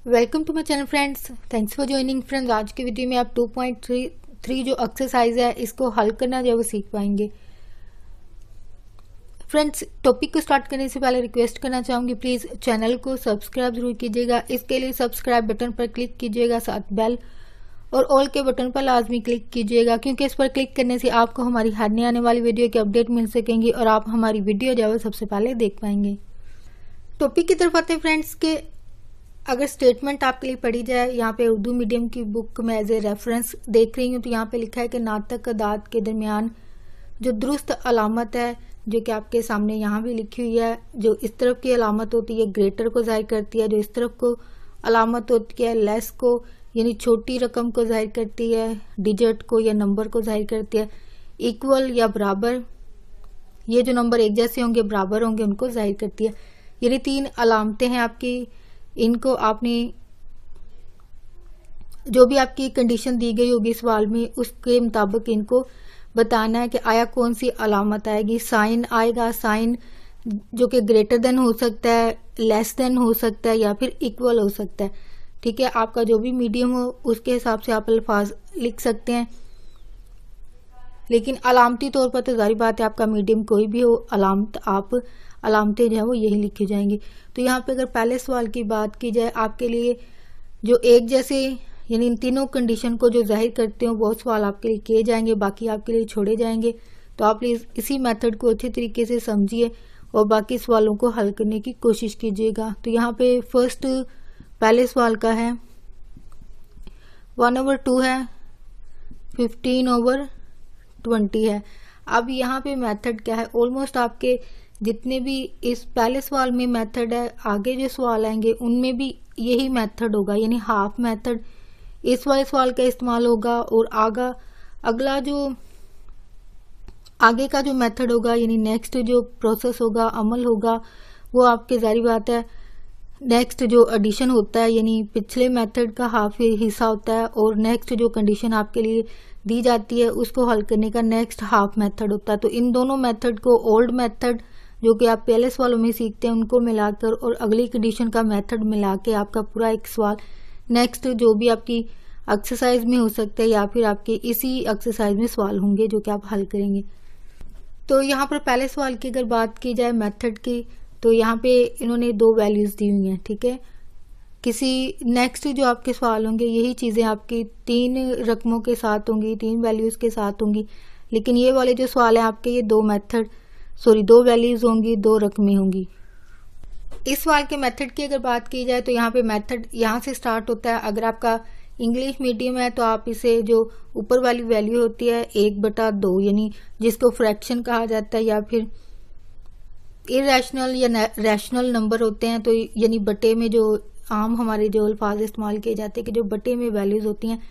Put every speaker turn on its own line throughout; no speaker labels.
Welcome to my channel friends, thanks for joining friends. आज की video में आप 2.3 जो एक्सरसाइज है इसको हल करना जो है वो सीख पाएंगे। फ्रेंड्स, टॉपिक को स्टार्ट करने से पहले रिक्वेस्ट करना चाहूंगी, प्लीज चैनल को सब्सक्राइब जरूर कीजिएगा। इसके लिए सब्सक्राइब बटन पर क्लिक कीजिएगा, साथ बेल और ऑल के बटन पर लाजमी क्लिक कीजिएगा, क्योंकि इस पर क्लिक करने से आपको हमारी हर नई आने वाली वीडियो की अपडेट मिल सकेंगी और आप हमारी वीडियो जो है सबसे पहले देख पाएंगे। टॉपिक की तरफ आते हैं फ्रेंड्स के अगर स्टेटमेंट आपके लिए पढ़ी जाए, यहाँ पे उर्दू मीडियम की बुक में एज ए रेफरेंस देख रही हूँ, तो यहाँ पे लिखा है कि नातक अदाद के दरमियान जो दुरुस्त अलामत है, जो कि आपके सामने यहाँ भी लिखी हुई है, जो इस तरफ की अलामत होती है ग्रेटर को जाहिर करती है, जो इस तरफ को अलामत होती है लेस को यानी छोटी रकम को जाहिर करती है, डिजिट को या नंबर को जाहिर करती है, इक्वल या बराबर, ये जो नंबर एक जैसे होंगे बराबर होंगे उनको जाहिर करती है। यानी 3 अलामतें हैं आपकी, इनको आपने जो भी आपकी कंडीशन दी गई होगी सवाल में उसके मुताबिक इनको बताना है कि आया कौन सी अलामत आएगी। साइन आएगा, साइन जो कि ग्रेटर देन हो सकता है, लेस देन हो सकता है या फिर इक्वल हो सकता है। ठीक है, आपका जो भी मीडियम हो उसके हिसाब से आप अल्फाज लिख सकते हैं, लेकिन अलामती तौर पर तो जारी बात है आपका मीडियम कोई भी हो, अलामतें जो है वो यही लिखी जाएंगी। तो यहाँ पे अगर पहले सवाल की बात की जाए, आपके लिए जो एक जैसे यानी इन तीनों कंडीशन को जो जाहिर करते हो वो सवाल आपके लिए किए जाएंगे, बाकी आपके लिए छोड़े जाएंगे। तो आप प्लीज इसी मेथड को अच्छे तरीके से समझिए और बाकी सवालों को हल करने की कोशिश कीजिएगा। तो यहाँ पे फर्स्ट पहले सवाल का है 1/2 है, 15/20 है। अब यहाँ पे मेथड क्या है, ऑलमोस्ट आपके जितने भी इस पहले सवाल में मेथड है, आगे जो सवाल आएंगे उनमें भी यही मेथड होगा, यानी हाफ मेथड इस वाले सवाल का इस्तेमाल होगा और अगला जो आगे का जो मेथड होगा यानी नेक्स्ट जो प्रोसेस होगा, अमल होगा, वो आपके जारी बात है नेक्स्ट जो एडिशन होता है यानी पिछले मेथड का हाफ हिस्सा होता है, और नेक्स्ट जो कंडीशन आपके लिए दी जाती है उसको हल करने का नेक्स्ट हाफ मेथड होता है। तो इन दोनों मेथड को ओल्ड मेथड जो कि आप पहले सवालों में सीखते हैं उनको मिलाकर और अगली कंडीशन का मेथड मिला के आपका पूरा एक सवाल नेक्स्ट जो भी आपकी एक्सरसाइज में हो सकता है या फिर आपके इसी एक्सरसाइज में सवाल होंगे जो कि आप हल करेंगे। तो यहाँ पर पहले सवाल की अगर बात की जाए मेथड की, तो यहाँ पे इन्होंने 2 वैल्यूज दी हुई हैं। ठीक है, किसी नेक्स्ट जो आपके सवाल होंगे यही चीजें आपकी 3 रकमों के साथ होंगी, 3 वैल्यूज के साथ होंगी, लेकिन ये वाले जो सवाल है आपके ये 2 वैल्यूज होंगी, 2 रकमें होंगी। इस सवाल के मेथड की अगर बात की जाए तो यहाँ पे मेथड यहाँ से स्टार्ट होता है। अगर आपका इंग्लिश मीडियम है तो आप इसे जो ऊपर वाली वैल्यू होती है 1/2 यानी जिसको फ्रैक्शन कहा जाता है या फिर इरेशनल या रैशनल नंबर होते हैं, तो यानी बटे में जो आम हमारे जो अल्फाज इस्तेमाल किए जाते हैं कि जो बटे में वैल्यूज होती हैं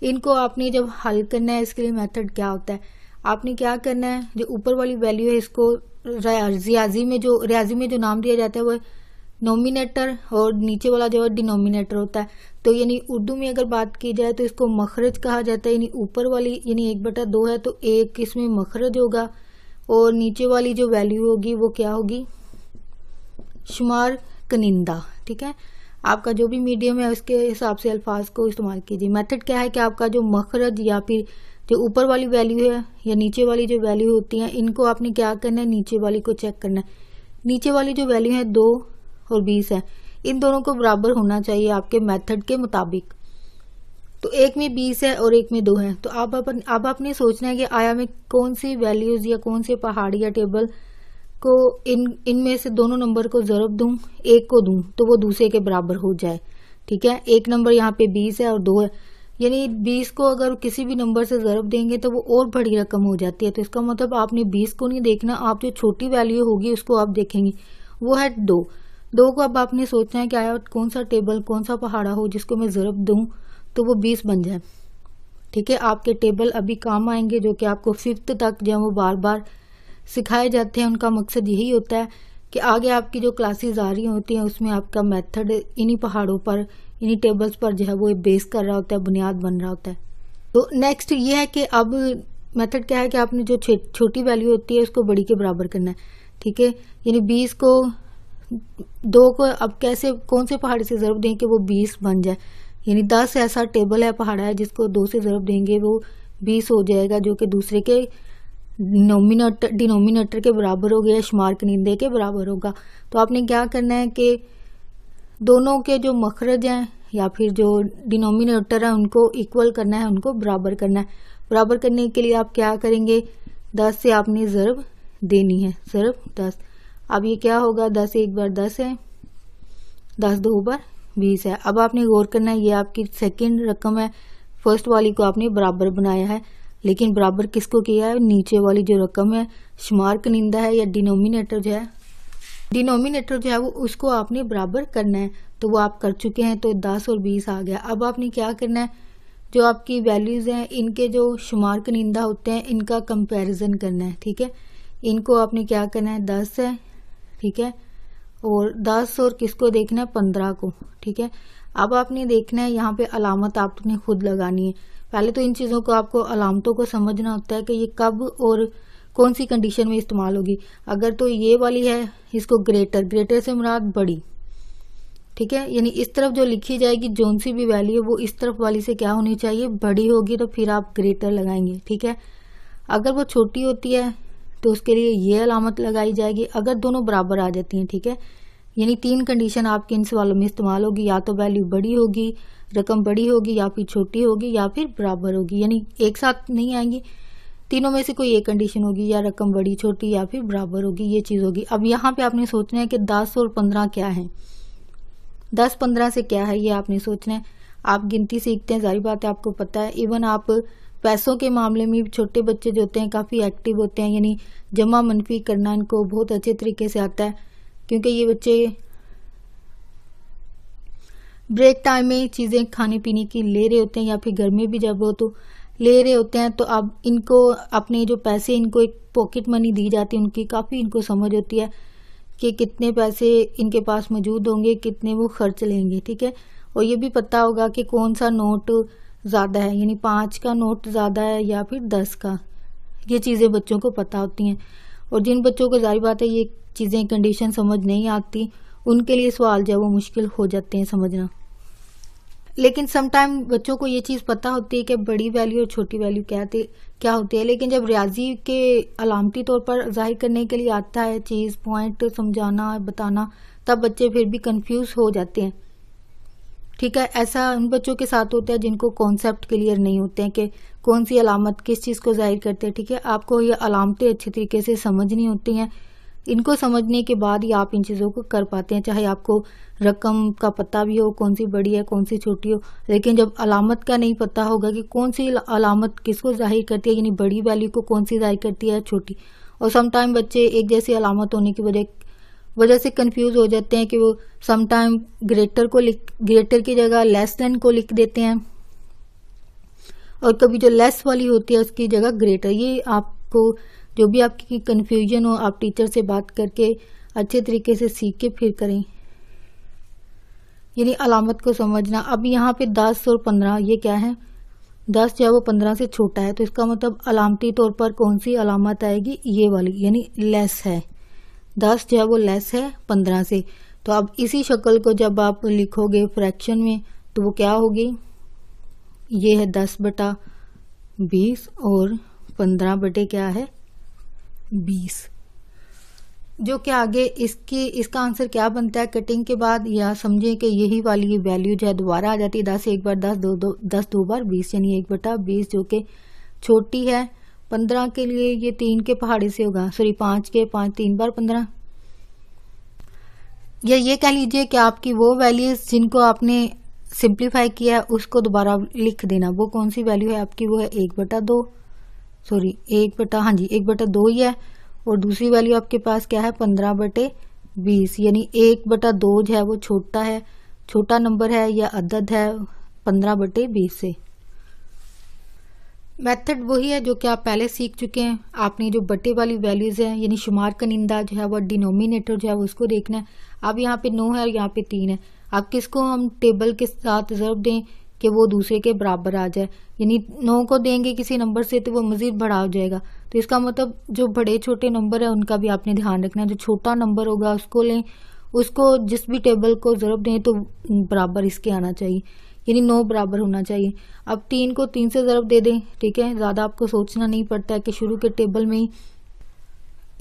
इनको आपने जब हल करना है, इसके लिए मेथड क्या होता है, आपने क्या करना है, जो ऊपर वाली वैल्यू है इसको रियाजी में जो नाम दिया जाता है वो नोमिनेटर और नीचे वाला जो है डिनोमिनेटर होता है। तो यानी उर्दू में अगर बात की जाए तो इसको मखरज कहा जाता है, यानी ऊपर वाली यानी 1/2 है तो 1 इसमें मखरज होगा और नीचे वाली जो वैल्यू होगी वो क्या होगी, शुमार कनिंदा। ठीक है, आपका जो भी मीडियम है उसके हिसाब से अल्फाज को इस्तेमाल कीजिए। मेथड क्या है कि आपका जो मखरज या फिर जो ऊपर वाली वैल्यू है या नीचे वाली जो वैल्यू होती है इनको आपने क्या करना है, नीचे वाली को चेक करना है। नीचे वाली जो वैल्यू है 2 और 20 है, इन दोनों को बराबर होना चाहिए आपके मेथड के मुताबिक। तो एक में 20 है और एक में 2 है, तो अब आपने सोचना है कि आया मैं कौन सी वैल्यूज या कौन से पहाड़ या टेबल को इनमें से दोनों नंबर को जरब दूं, एक को दूं तो वो दूसरे के बराबर हो जाए। ठीक है, एक नंबर यहाँ पे 20 है और 2 है, यानी 20 को अगर किसी भी नंबर से जरब देंगे तो वो और बड़ी रकम हो जाती है। तो इसका मतलब आपने 20 को नहीं देखना, आप जो छोटी वैल्यू होगी उसको आप देखेंगे, वो है 2 को अब आपने सोचना है कि आया कौन सा टेबल कौन सा पहाड़ा हो जिसको मैं जरब दूं तो वो 20 बन जाए। ठीक है, आपके टेबल अभी काम आएंगे जो कि आपको 5th तक जो वो बार बार सिखाए जाते हैं। उनका मकसद यही होता है कि आगे आपकी जो क्लासेस आ रही होती हैं उसमें आपका मेथड इन्हीं पहाड़ों पर इन्हीं टेबल्स पर जो है वो बेस कर रहा होता है, बुनियाद बन रहा होता है। तो नेक्स्ट ये है कि अब मेथड क्या है कि आपने जो छोटी वैल्यू होती है उसको बड़ी के बराबर करना है। ठीक है, यानी 20 को 2 को अब कैसे कौन से पहाड़े से ज़रब दें कि वो 20 बन जाए। यानी 10 ऐसा टेबल है, पहाड़ा है जिसको 2 से ज़रब देंगे वो 20 हो जाएगा, जो कि दूसरे के डिनोमिनेटर के बराबर हो गया, शुमार कनीदे के बराबर होगा। तो आपने क्या करना है कि दोनों के जो मखरज हैं या फिर जो डिनोमिनेटर है उनको इक्वल करना है, उनको बराबर करना है। बराबर करने के लिए आप क्या करेंगे, 10 से आपने ज़रब देनी है, ज़रब 10। अब ये क्या होगा, 10 एक बार 10 है, 10 2 बार 20 है। अब आपने गौर करना है, ये आपकी सेकंड रकम है, फर्स्ट वाली को आपने बराबर बनाया है, लेकिन बराबर किसको किया है, नीचे वाली जो रकम है शुमार कनिंदा है या डिनोमिनेटर जो है वो उसको आपने बराबर करना है। तो वो आप कर चुके हैं, तो 10 और 20 आ गया। अब आपने क्या करना है, जो आपकी वैल्यूज हैं इनके जो शुमार कनिंदा होते हैं इनका कंपैरिजन करना है, ठीक है। इनको आपने क्या करना है, 10 है, ठीक है, और 10 और किसको देखना है, 15 को, ठीक है। अब आपने देखना है यहाँ पे अलामत आपने खुद लगानी है। पहले तो इन चीज़ों को आपको अलामतों को समझना होता है कि ये कब और कौन सी कंडीशन में इस्तेमाल होगी। अगर तो ये वाली है, इसको ग्रेटर से मुराद बड़ी, ठीक है, यानी इस तरफ जो लिखी जाएगी जोन सी भी वैल्यू है वो इस तरफ वाली से क्या होनी चाहिए, बड़ी होगी, तो फिर आप ग्रेटर लगाएंगे, ठीक है। अगर वो छोटी होती है तो उसके लिए ये अलामत लगाई जाएगी। अगर दोनों बराबर आ जाती हैं, ठीक है, यानी 3 कंडीशन आपके इन सवालों में इस्तेमाल होगी, या तो वैल्यू बड़ी होगी, रकम बड़ी होगी, या फिर छोटी होगी, या फिर बराबर होगी, यानी एक साथ नहीं आएंगी, तीनों में से कोई एक कंडीशन होगी, या रकम बड़ी छोटी या फिर बराबर होगी, ये चीज होगी। अब यहाँ पे आपने सोचना है कि 10 और 15 क्या है, 10 15 से क्या है, ये आपने सोचना है। आप गिनती सीखते हैं, जारी बात है आपको पता है। इवन आप पैसों के मामले में छोटे बच्चे जो होते हैं काफी एक्टिव होते हैं, यानी जमा मनफी करना इनको बहुत अच्छे तरीके से आता है, क्योंकि ये बच्चे ब्रेक टाइम में चीजें खाने पीने की ले रहे होते हैं, या फिर घर में भी जब हो तो ले रहे होते हैं। तो अब इनको अपने जो पैसे, इनको एक पॉकेट मनी दी जाती है, उनकी काफी इनको समझ होती है कि कितने पैसे इनके पास मौजूद होंगे, कितने वो खर्च लेंगे, ठीक है। और ये भी पता होगा कि कौन सा नोट ज्यादा है, यानी 5 का नोट ज्यादा है या फिर 10 का, ये चीजें बच्चों को पता होती हैं। और जिन बच्चों को जाहिर बात है ये चीजें कंडीशन समझ नहीं आती, उनके लिए सवाल जो है वो मुश्किल हो जाते हैं समझना। लेकिन समटाइम बच्चों को ये चीज पता होती है कि बड़ी वैल्यू और छोटी वैल्यू क्या होती है, लेकिन जब रियाजी के अलामती तौर पर जाहिर करने के लिए आता है चीज, पॉइंट समझाना बताना, तब बच्चे फिर भी कंफ्यूज हो जाते हैं, ठीक है। ऐसा उन बच्चों के साथ होता है जिनको कॉन्सेप्ट क्लियर नहीं होते हैं कि कौन सी अलामत किस चीज को जाहिर करते हैं, ठीक है। आपको ये अलामतें अच्छी तरीके से समझनी होती हैं, इनको समझने के बाद ही आप इन चीजों को कर पाते हैं, चाहे आपको रकम का पता भी हो कौन सी बड़ी है कौन सी छोटी हो। लेकिन जब अलामत का नहीं पता होगा कि कौन सी अलामत किसको जाहिर करती है, यानी बड़ी वैल्यू को कौन सी जाहिर करती है छोटी, और समटाइम बच्चे एक जैसी अलामत होने की वजह से कंफ्यूज हो जाते हैं कि वो समटाइम ग्रेटर की जगह लेस देन को लिख देते हैं, और कभी जो लेस वाली होती है उसकी जगह ग्रेटर। ये आपको जो भी आपकी कंफ्यूजन हो आप टीचर से बात करके अच्छे तरीके से सीख के फिर करें, यानी अलामत को समझना। अब यहाँ पे 10 और 15 ये क्या है, 10 जो है वो 15 से छोटा है, तो इसका मतलब अलामती तौर पर कौन सी अलामत आएगी, ये वाली, यानी लेस है। 10 जो है वो लेस है 15 से। तो अब इसी शक्ल को जब आप लिखोगे फ्रैक्शन में तो वो क्या होगी, ये है 10/20 और 15 बटे क्या है 20, जो कि आगे इसका आंसर क्या बनता है कटिंग के बाद, या समझे कि यही वाली वैल्यू जो है दोबारा आ जाती है, 10 एक बार 10 2 बार 20, यानी 1/20 जो कि छोटी है। 15 के लिए ये 3 के पहाड़े से होगा, सॉरी 5 के 5 3 बार 15, या ये कह लीजिए कि आपकी वो वैल्यूज जिनको आपने सिंप्लीफाई किया है उसको दोबारा लिख देना। वो कौन सी वैल्यू है आपकी, वो है 1/2, सॉरी 1/2 ही है, और दूसरी वैल्यू आपके पास क्या है 15/20, यानी 1/2 जो है वो छोटा है, छोटा नंबर है या अदद है 15/20 से। मेथड वही है जो कि आप पहले सीख चुके हैं। आपने जो बटे वाली वैल्यूज है यानी शुमार कनिंदा जो है वो डिनोमिनेटर जो है उसको देखना है। अब यहाँ पे 9 है और यहाँ पे 3 है, अब किसको हम टेबल के साथ ज़रब दें कि वो दूसरे के बराबर आ जाए, यानी 9 को देंगे किसी नंबर से तो वो मजीद बड़ा हो जाएगा। तो इसका मतलब जो बड़े छोटे नंबर है उनका भी आपने ध्यान रखना है, जो छोटा नंबर होगा उसको लें, उसको जिस भी टेबल को ज़रब दें तो बराबर इसके आना चाहिए, यानी 9 बराबर होना चाहिए। अब 3 को 3 से ज़रब दे दें, ठीक है, ज़्यादा आपको सोचना नहीं पड़ता है कि शुरू के टेबल में ही,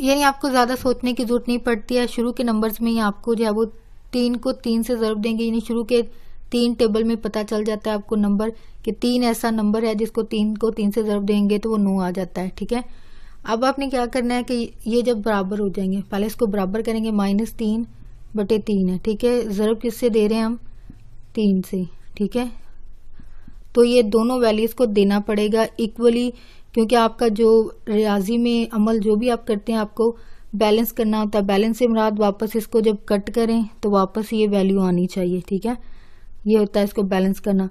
यानी आपको ज़्यादा सोचने की जरूरत नहीं पड़ती है, शुरू के नंबर्स में ही आपको जो है वो 3 को 3 से ज़रब देंगे, यानी शुरू के 3 टेबल में पता चल जाता है आपको नंबर कि 3 ऐसा नंबर है जिसको 3 को 3 से ज़रब देंगे तो वो 9 आ जाता है, ठीक है। अब आपने क्या करना है कि ये जब बराबर हो जाएंगे, पहले इसको बराबर करेंगे, -3/3 है, ठीक है, ज़रब किससे दे रहे हैं हम, 3 से, ठीक है। तो ये दोनों वैल्यूज को देना पड़ेगा इक्वली, क्योंकि आपका जो रियाजी में अमल जो भी आप करते हैं आपको बैलेंस करना होता है। बैलेंस से मुराद वापस इसको जब कट करें तो वापस ये वैल्यू आनी चाहिए, ठीक है, ये होता है इसको बैलेंस करना,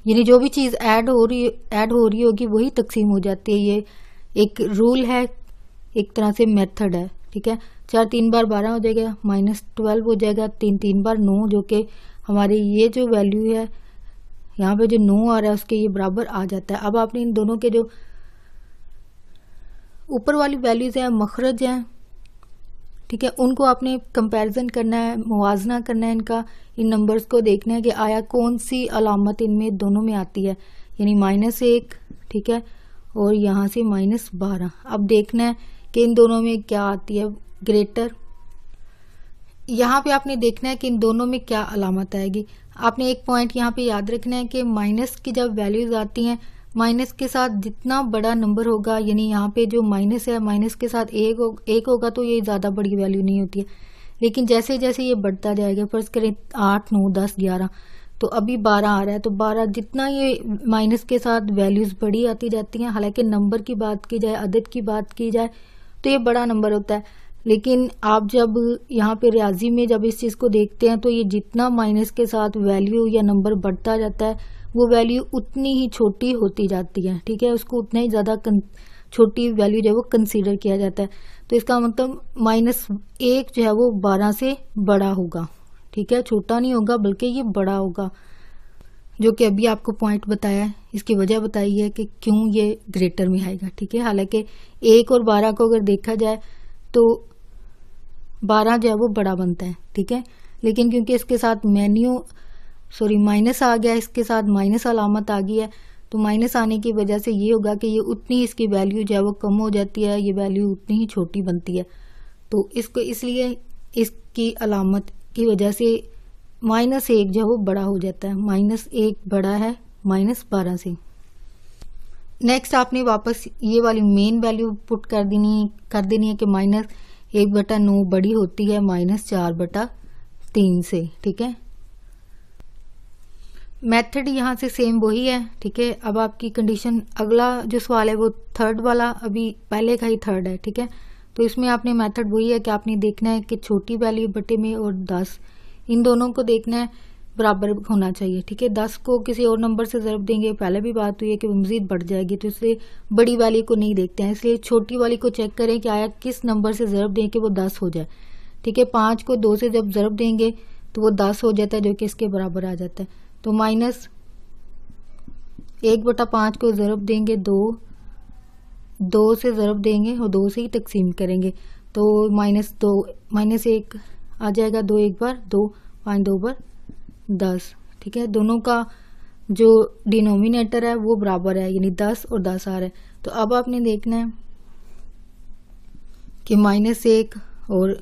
यानी जो भी चीज ऐड हो रही होगी वही तकसीम हो जाती है। ये एक रूल है, एक तरह से मेथड है, ठीक है। 4 3 बार 12 हो जाएगा, -12 हो जाएगा, 3 3 बार 9, जो कि हमारी ये जो वैल्यू है यहाँ पे जो 9 आ रहा है उसके ये बराबर आ जाता है। अब आपने इन दोनों के जो ऊपर वाली वैल्यूज है, मखरज है, ठीक है, उनको आपने कंपैरिजन करना है, मुवाजना करना है इनका, इन नंबर्स को देखना है कि आया कौन सी अलामत इनमें दोनों में आती है, यानी -1, ठीक है, और यहाँ से -12। अब देखना है कि इन दोनों में क्या आती है ग्रेटर, यहाँ पे आपने देखना है कि इन दोनों में क्या अलामत आएगी। आपने एक पॉइंट यहाँ पे याद रखना है कि माइनस की जब वैल्यूज आती हैं, माइनस के साथ जितना बड़ा नंबर होगा, यानी यहाँ पे जो माइनस है, माइनस के साथ एक होगा तो ये ज्यादा बड़ी वैल्यू नहीं होती है, लेकिन जैसे जैसे ये बढ़ता जाएगा, फर्ज करें 8 9 10 11, तो अभी 12 आ रहा है, तो 12 जितना ये माइनस के साथ वैल्यूज बड़ी आती जाती हैं, हालांकि नंबर की बात की जाए, अदद की बात की जाए तो ये बड़ा नंबर होता है, लेकिन आप जब यहाँ पे रियाजी में जब इस चीज को देखते हैं तो ये जितना माइनस के साथ वैल्यू या नंबर बढ़ता जाता है वो वैल्यू उतनी ही छोटी होती जाती है, ठीक है, उसको उतना ही ज्यादा छोटी वैल्यू जो है वो कंसीडर किया जाता है। तो इसका मतलब -1 जो है वो 12 से बड़ा होगा, ठीक है, छोटा नहीं होगा बल्कि ये बड़ा होगा, जो कि अभी आपको पॉइंट बताया है, इसकी वजह बताई है कि क्यों ये ग्रेटर में आएगा, ठीक है। हालांकि 1 और 12 को अगर देखा जाए तो 12 जो है वो बड़ा बनता है, ठीक है, लेकिन क्योंकि इसके साथ माइनस आ गया, इसके साथ माइनस अलामत आ गई है, तो माइनस आने की वजह से ये होगा कि ये उतनी इसकी वैल्यू जो है वो कम हो जाती है, ये वैल्यू उतनी ही छोटी बनती है। तो इसको इसलिए इसकी अलामत की वजह से -1 जो है वो बड़ा हो जाता है, -1 बड़ा है -12 से। नेक्स्ट आपने वापस ये वाली मेन वैल्यू पुट कर देनी है कि -1/9 बड़ी होती है -4/3 से, ठीक है। मेथड यहाँ से सेम वही है, ठीक है। अब आपकी कंडीशन, अगला जो सवाल है वो थर्ड वाला, अभी पहले का ही थर्ड है, ठीक है। तो इसमें आपने मेथड वही है कि आपने देखना है कि छोटी वैल्यू बटे में और 10 इन दोनों को देखना है बराबर होना चाहिए, ठीक है। 10 को किसी और नंबर से ज़रब देंगे, पहले भी बात हुई है कि वो मजीद बढ़ जाएगी, तो इसलिए बड़ी वाली को नहीं देखते हैं, इसलिए छोटी वाली को चेक करें कि आया किस नंबर से ज़रब दें कि वो 10 हो जाए, ठीक है। 5 को 2 से जब ज़रब देंगे तो वो 10 हो जाता है, जो कि इसके बराबर आ जाता है। तो -1/5 को ज़रब देंगे 2 से ज़रब देंगे और 2 से ही तकसीम करेंगे, तो -1 आ जाएगा, 2 1 बार 2, 5 2 बार 10, ठीक है। दोनों का जो डिनोमिनेटर है वो बराबर है, यानी 10 और 10 आ रहा है। तो अब आपने देखना है कि -1 और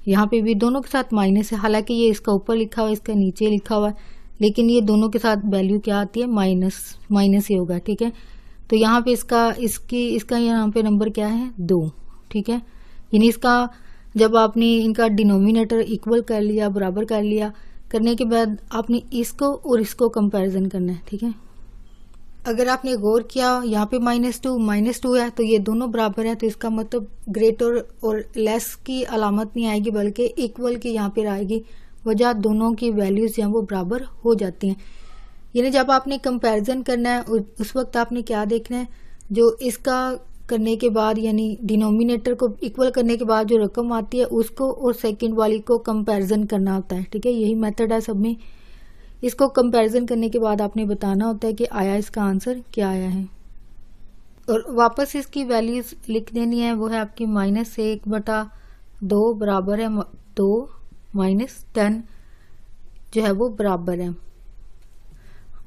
यहाँ पे भी दोनों के साथ माइनस है, हालांकि ये इसका ऊपर लिखा हुआ है, इसका नीचे लिखा हुआ है, लेकिन ये दोनों के साथ वैल्यू क्या आती है, माइनस ही होगा, ठीक है। तो यहाँ पे इसका यहाँ पे नंबर क्या है, 2, ठीक है। यानी इसका जब आपने इनका डिनोमिनेटर इक्वल कर लिया, बराबर कर लिया, करने के बाद आपने इसको और इसको कंपैरिजन करना है, ठीक है। अगर आपने गौर किया यहाँ पे -2 है, तो ये दोनों बराबर है, तो इसका मतलब ग्रेटर और लेस की अलामत नहीं आएगी बल्कि इक्वल की यहाँ पे आएगी, वजह दोनों की वैल्यूज यहाँ वो बराबर हो जाती हैं। यानी जब आपने कंपैरिजन करना है उस वक्त आपने क्या देखना है, जो इसका करने के बाद यानी डिनोमिनेटर को इक्वल करने के बाद जो रकम आती है उसको और सेकंड वाली को कंपैरिजन करना होता है, ठीक है। यही मेथड है सब में। इसको कंपैरिजन करने के बाद आपने बताना होता है कि आया इसका आंसर क्या आया है, और वापस इसकी वैल्यूज लिख देनी है, वो है आपकी -1/, 2 बराबर है 2 माइनस 10 जो है वो बराबर है।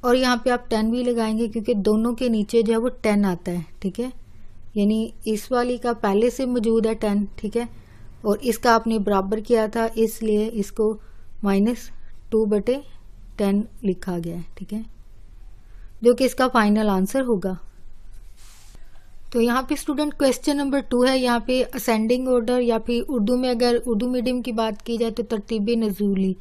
और यहाँ पे आप 10 भी लगाएंगे क्योंकि दोनों के नीचे जो है वो 10 आता है, ठीक है। यानी इस वाली का पहले से मौजूद है 10, ठीक है, और इसका आपने बराबर किया था इसलिए इसको -2/10 लिखा गया है, ठीक है, जो कि इसका फाइनल आंसर होगा। तो यहाँ पे स्टूडेंट क्वेश्चन नंबर 2 है, यहाँ पे असेंडिंग ऑर्डर या फिर उर्दू में अगर उर्दू मीडियम की बात की जाए तो तरतीब नज़ूली,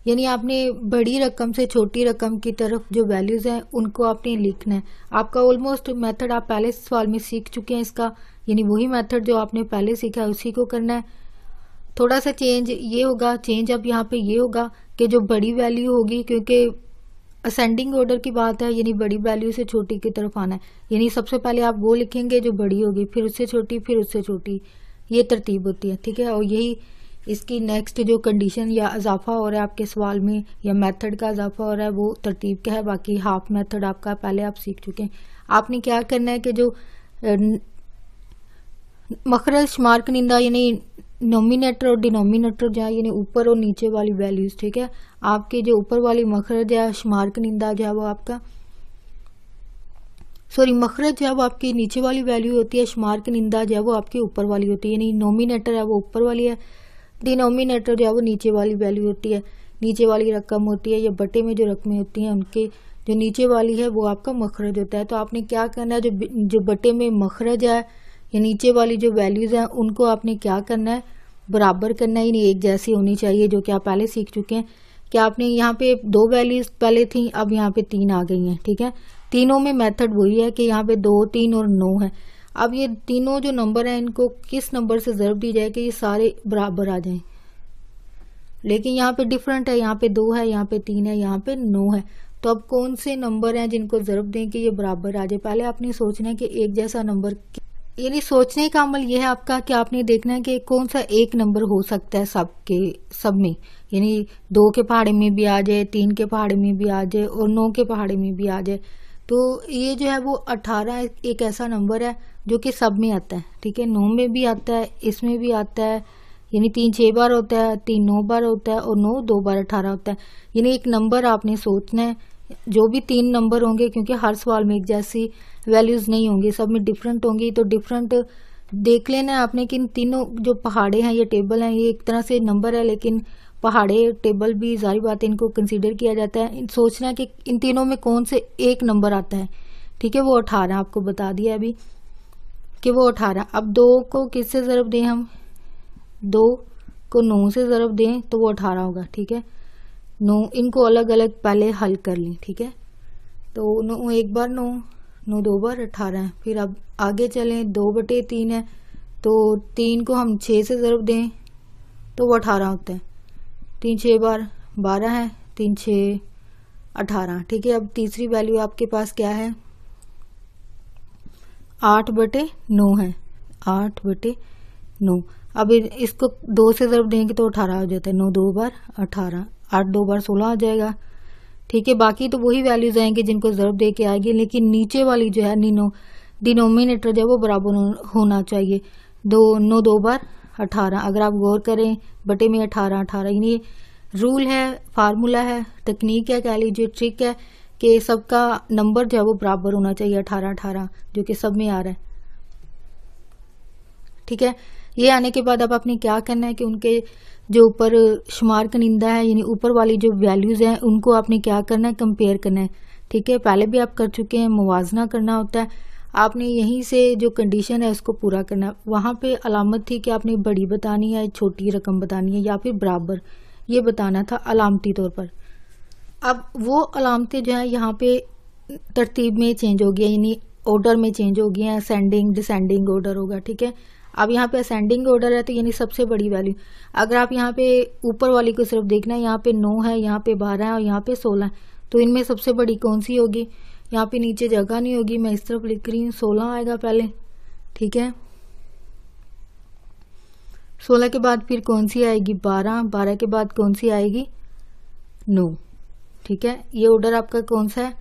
यानी आपने बड़ी रकम से छोटी रकम की तरफ जो वैल्यूज हैं उनको आपने लिखना है। आपका ऑलमोस्ट मेथड आप पहले सवाल में सीख चुके हैं इसका, यानी वही मेथड जो आपने पहले सीखा है उसी को करना है। थोड़ा सा चेंज ये होगा, चेंज अब यहाँ पे ये होगा कि जो बड़ी वैल्यू होगी, क्योंकि असेंडिंग ऑर्डर की बात है, यानी बड़ी वैल्यू से छोटी की तरफ आना है, यानी सबसे पहले आप वो लिखेंगे जो बड़ी होगी, फिर उससे छोटी, फिर उससे छोटी, ये तरतीब होती है, ठीक है। और यही इसकी नेक्स्ट जो कंडीशन या इजाफा हो रहा है आपके सवाल में या मेथड का इजाफा हो रहा है वो तरतीब का है। बाकी हाफ मेथड आपका पहले आप सीख चुके हैं। आपने क्या करना है कि जो मखरज शुमार कनिंदा यानी नोमिनेटर और डिनोमिनेटर जो है यानी ऊपर और नीचे वाली वैल्यूज, ठीक है, आपके जो ऊपर वाली मखरज है शुमार कनिंदा जो है वो आपका मखरज जो है वो आपकी नीचे वाली वैल्यू होती है, शुमार कनिंदा जो है वो आपकी ऊपर वाली होती है, यानी नोमिनेटर है वो ऊपर वाली है, डिनोमिनेटर जो है वो नीचे वाली वैल्यू होती है, नीचे वाली रकम होती है, या बटे में जो रकमें होती हैं उनके जो नीचे वाली है वो आपका मखरज होता है। तो आपने क्या करना है, जो बटे में मखरज है या नीचे वाली जो वैल्यूज हैं उनको आपने क्या करना है, बराबर करना है, यानी एक जैसी होनी चाहिए, जो कि आप पहले सीख चुके हैं कि आपने यहाँ पे 2 वैल्यूज पहले थी, अब यहाँ पे 3 आ गई हैं, ठीक है। तीनों में मेथड वही है कि यहाँ पे 2, 3 और 9 है। अब ये तीनों जो नंबर हैं इनको किस नंबर से ज़रब दी जाए कि ये सारे बराबर आ जाएं, लेकिन यहाँ पे डिफरेंट है, यहाँ पे 2 है, यहाँ पे 3 है, यहाँ पे 9 है। तो अब कौन से नंबर हैं जिनको ज़रब दें कि ये बराबर आ जाए, पहले आपने सोचना है कि एक जैसा नंबर, यानी सोचने का अमल यह है आपका कि आपने देखना है कि कौन सा एक नंबर हो सकता है सब में, यानी 2 के पहाड़े में भी आ जाए, 3 के पहाड़े में भी आ जाए और 9 के पहाड़े में भी आ जाए। तो ये जो है वो 18 एक ऐसा नंबर है जो कि सब में आता है, ठीक है, 9 में भी आता है, इसमें भी आता है, यानी 3 6 बार होता है, 3 9 बार होता है और 9 2 बार 18 होता है। यानी एक नंबर आपने सोचना है, जो भी 3 नंबर होंगे, क्योंकि हर सवाल में एक जैसी वैल्यूज नहीं होंगी, सब में डिफरेंट होंगी, तो डिफरेंट देख लेना है आपने कि इन तीनों जो पहाड़े हैं, ये टेबल हैं, ये एक तरह से नंबर है, लेकिन पहाड़े टेबल भी जारी बात है इनको कंसीडर किया जाता है। सोचना है कि इन तीनों में कौन से एक नंबर आता है, ठीक है, वो 18 आपको बता दिया अभी कि वो 18। अब 2 को किससे ज़रब दें, हम 2 को 9 से ज़रब दें तो वो 18 होगा, ठीक है। 9 इनको अलग अलग पहले हल कर लें, ठीक है। तो 9 एक बार 9 9 2 बार 18 है। फिर अब आगे चलें, 2/3 है, तो 3 को हम 6 से ज़रब दें तो वो 18 होता है, 3 6 बार 12 है, 3 6 18, ठीक है। अब तीसरी वैल्यू आपके पास क्या है, 8/9 है, 8/9। अब इसको 2 से ज़रब देंगे तो 18 हो जाता है, 9 2 बार 18, 8 2 बार 16 आ जाएगा, ठीक है। बाकी तो वही वैल्यूज आएंगे जिनको ज़रब दे के आएगी, लेकिन नीचे वाली जो है डिनोमिनेटर जो है वो बराबर होना चाहिए। 9 2 बार 18, अगर आप गौर करें बटे में 18 18, यानी रूल है, फार्मूला है, तकनीक है, कह लीजिए ट्रिक है कि सबका नंबर जो है वो बराबर होना चाहिए 18 18, जो कि सब में आ रहा है, ठीक है। ये आने के बाद अब आपने क्या करना है कि उनके जो ऊपर शुमार कनिंदा है, यानी ऊपर वाली जो वैल्यूज हैं उनको आपने क्या करना है, कंपेयर करना है, ठीक है। पहले भी आप कर चुके हैं, मुवाजना करना होता है, आपने यहीं से जो कंडीशन है उसको पूरा करना है। वहां पे अलामत थी कि आपने बड़ी बतानी है, छोटी रकम बतानी है या फिर बराबर, ये बताना था अलामती तौर पर। अब वो अलामतें जो है यहाँ पे तरतीब में चेंज हो गया, यानी ऑर्डर में चेंज हो गया, असेंडिंग डिसेंडिंग ऑर्डर होगा, ठीक है। अब यहाँ पे असेंडिंग ऑर्डर है तो यानी सबसे बड़ी वैल्यू, अगर आप यहाँ पे ऊपर वाली को सिर्फ देखना है, यहाँ पे 9 है, यहाँ पे 12 है और यहाँ पे 16 है, तो इनमें सबसे बड़ी कौन सी होगी, यहाँ पे नीचे जगह नहीं होगी, मैं इस तरफ लिख रही हूँ, 16 आएगा पहले, ठीक है। 16 के बाद फिर कौन सी आएगी, 12, 12 के बाद कौन सी आएगी, 9, ठीक है। ये ऑर्डर आपका कौन सा है,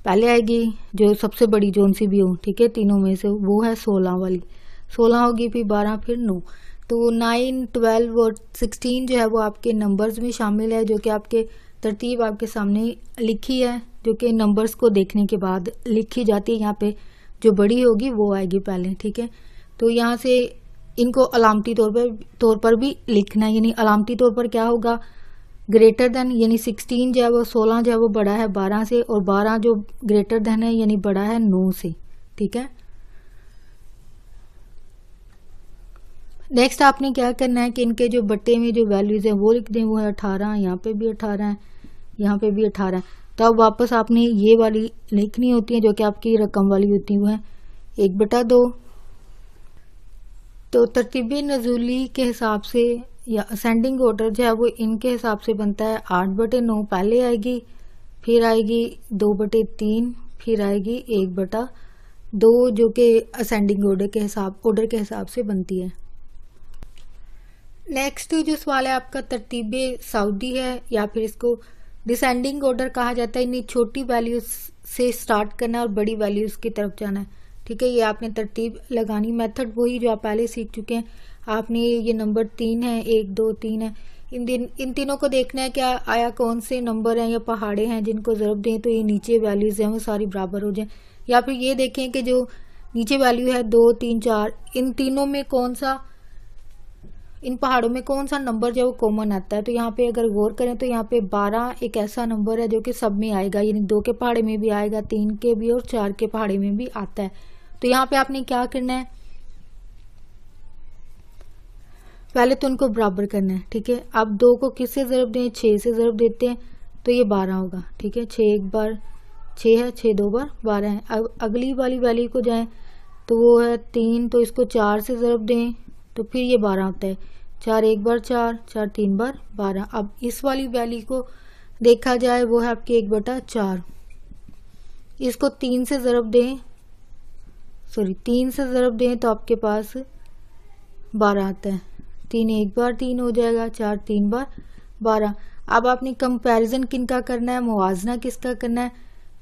पहले आएगी जो सबसे बड़ी जोन सी भी हो, ठीक है, तीनों में से वो है 16 वाली, 16 होगी, फिर 12, फिर 9। तो 9, 12 और 16 जो है वो आपके नंबर्स में शामिल है, जो कि आपके तरतीब आपके सामने लिखी है, जो कि नंबर्स को देखने के बाद लिखी जाती है। यहाँ पे जो बड़ी होगी वो आएगी पहले, ठीक है। तो यहाँ से इनको अलामती तौर पर भी लिखना है, यानी अलामती तौर पर क्या होगा, ग्रेटर देन, यानी 16 जो है वो 16 जो है वो बड़ा है 12 से, और 12 जो ग्रेटर देन है यानी बड़ा है 9 से, ठीक है। नेक्स्ट आपने क्या करना है कि इनके जो बट्टे में जो वैल्यूज है वो लिख दें, वो है 18, यहाँ पे भी 18 है, यहाँ पे भी 18 है। तो अब वापस आपने ये वाली लिखनी होती है जो कि आपकी रकम वाली होती है, वो है 1/2। तो तरतीब नज़ूली के हिसाब से या असेंडिंग ऑर्डर जो है वो इनके हिसाब से बनता है 8/9 पहले आएगी, फिर आएगी 2/3, फिर आएगी 1/2, जो कि असेंडिंग ऑर्डर के हिसाब से बनती है। नेक्स्ट जो सवाल है आपका तरतीब सऊदी है, या फिर इसको डिसेंडिंग ऑर्डर कहा जाता है। इन्हीं छोटी वैल्यूज से स्टार्ट करना और बड़ी वैल्यूज की तरफ जाना है, ठीक है। ये आपने तरतीब लगानी, मेथड वही जो आप पहले सीख चुके हैं। आपने ये नंबर 3 है, 1, 2, 3 है, इन तीनों को देखना है क्या आया कौन से नंबर हैं या पहाड़े हैं जिनको ज़रब दें तो ये नीचे वैल्यूज हैं वो सारी बराबर हो जाएं, या फिर ये देखें कि जो नीचे वैल्यू है 2, 3, 4, इन तीनों में कौन सा, इन पहाड़ों में कौन सा नंबर जो वो कॉमन आता है। तो यहाँ पे अगर गौर करें तो यहाँ पे 12 एक ऐसा नंबर है जो कि सब में आएगा, यानी 2 के पहाड़े में भी आएगा, 3 के भी और 4 के पहाड़े में भी आता है। तो यहाँ पे आपने क्या करना है, पहले तो उनको बराबर करना है, ठीक है। अब 2 को किससे ज़रब दें, 6 से ज़रब देते हैं तो ये 12 होगा, ठीक है। 6 एक बार 6 है, 6 2 बार 12 है। अब अगली वाली वैल्यू को जाएं तो वो है 3, तो इसको 4 से ज़रब दें तो फिर ये 12 होता है। 4 एक बार 4, 4 3 बार 12। अब इस वाली वैल्यू को देखा जाए वो है आपकी 1/4, इसको 3 से ज़रब दें, 3 से ज़रब दें तो आपके पास 12 आता है। 3 एक बार 3 हो जाएगा, 4 3 बार 12। अब आपने कंपैरिजन किनका करना है, मुवाजना किसका करना है,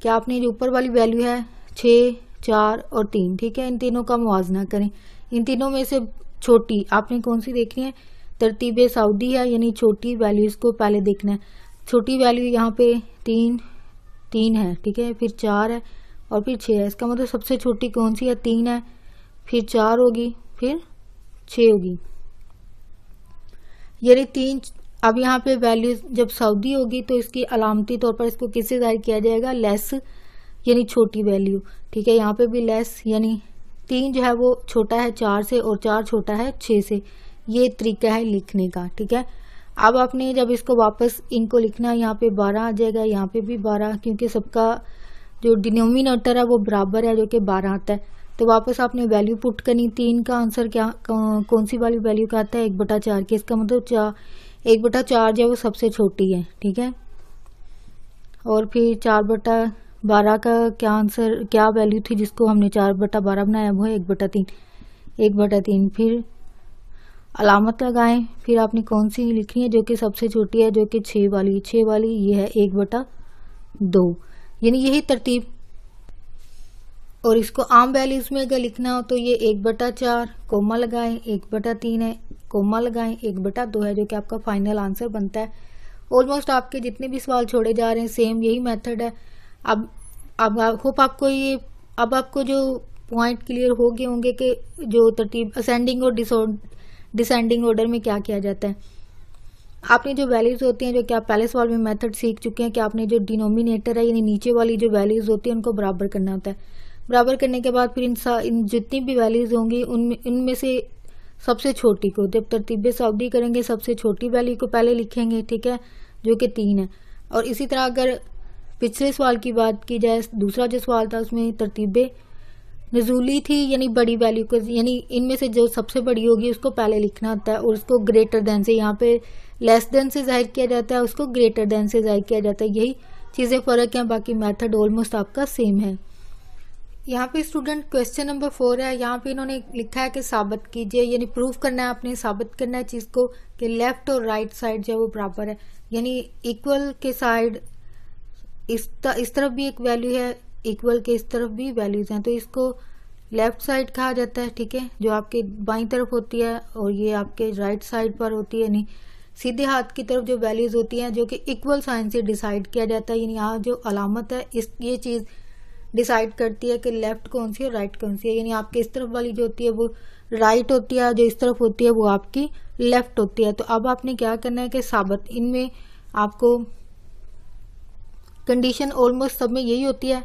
क्या आपने जो ऊपर वाली वैल्यू है 6, 4 और 3, ठीक है, इन तीनों का मुवाजना करें। इन तीनों में से छोटी आपने कौन सी देखनी है, तरतीब सऊदी है, यानी छोटी वैल्यूज को पहले देखना है। छोटी वैल्यू यहाँ पे 3 है, ठीक है, फिर 4 है और फिर 6 है। इसका मतलब सबसे छोटी कौन सी है, 3 है, फिर 4 होगी, फिर 6 होगी, यानी 3। अब यहाँ पे वैल्यू जब सऊदी होगी तो इसकी अलामती तौर पर इसको किससे जाहिर किया जाएगा, लेस, यानी छोटी वैल्यू, ठीक है। यहाँ पे भी लेस, यानी 3 जो है वो छोटा है 4 से और 4 छोटा है 6 से। ये तरीका है लिखने का, ठीक है। अब आपने जब इसको वापस इनको लिखना, यहाँ पे 12 आ जाएगा, यहाँ पे भी 12, क्योंकि सबका जो डिनोमिनेटर है वो बराबर है, जो कि 12 आता है। तो वापस आपने वैल्यू पुट करनी। 3 का आंसर क्या, कौन सी वाली वैल्यू का आता है, 1/4 के। इसका मतलब 1/4 जो है वो सबसे छोटी है, ठीक है। और फिर 4/12 का क्या आंसर, क्या वैल्यू थी जिसको हमने 4/12 बनाया, वो है 1/3, 1/3। फिर अलामत लगाएं, फिर आपने कौन सी लिखनी है जो कि सबसे छोटी है, जो कि 6 वाली ये है 1/2, यानी यही तरतीब। और इसको आम वैल्यूज में अगर लिखना हो तो ये 1/4 कोमा लगाएं, 1/3 है, कोमा लगाएं, 1/2 है, जो कि आपका फाइनल आंसर बनता है। ऑलमोस्ट आपके जितने भी सवाल छोड़े जा रहे हैं सेम यही मेथड है। अब होप आपको ये, अब आपको जो पॉइंट क्लियर हो गए होंगे कि जो तरतीब असेंडिंग और डिसेंडिंग ऑर्डर में क्या किया जाता है। आपने जो वैल्यूज होती हैं, जो कि आप पहले सवाल में मेथड सीख चुके हैं, कि आपने जो डिनोमिनेटर है यानी नीचे वाली जो वैल्यूज होती है उनको बराबर करना होता है। बराबर करने के बाद फिर इन जितनी भी वैल्यूज होंगी उनमें से सबसे छोटी को, जब तरतीब सऊदी करेंगे सबसे छोटी वैल्यू को पहले लिखेंगे, ठीक है, जो कि 3 है। और इसी तरह अगर पिछले सवाल की बात की जाए, दूसरा जो सवाल था उसमें तरतीब नज़ूली थी, यानी बड़ी वैल्यू को, यानी इनमें से जो सबसे बड़ी होगी उसको पहले लिखना होता है, और उसको ग्रेटर देन से, यहाँ पे लेस देन से जाहिर किया जाता है, उसको ग्रेटर देन से जाहिर किया जाता है। यही चीज़ें फ़र्क हैं, बाकी मेथड ऑलमोस्ट आपका सेम है। यहाँ पे स्टूडेंट क्वेश्चन नंबर 4 है। यहाँ पे इन्होंने लिखा है कि साबित कीजिए, यानी प्रूफ करना है, आपने साबित करना है चीज़ को कि लेफ्ट और राइट साइड जो है वो बराबर है, यानी इक्वल के साइड इस तरफ भी एक वैल्यू है, इक्वल के इस तरफ भी वैल्यूज हैं, तो इसको लेफ्ट साइड कहा जाता है, ठीक है, जो आपके बाईं तरफ होती है और ये आपके राइट साइड पर होती है, यानी सीधे हाथ की तरफ जो वैल्यूज होती हैं जो कि इक्वल साइन से डिसाइड किया जाता है, यानी यहाँ जो अलामत है ये चीज डिसाइड करती है कि लेफ्ट कौन सी है और राइट कौन सी है। यानी आपके इस तरफ वाली जो होती है वो राइट होती है, जो इस तरफ होती है वो आपकी लेफ्ट होती है। तो अब आपने क्या करना है कि साबित, इनमें आपको कंडीशन ऑलमोस्ट सब में यही होती है।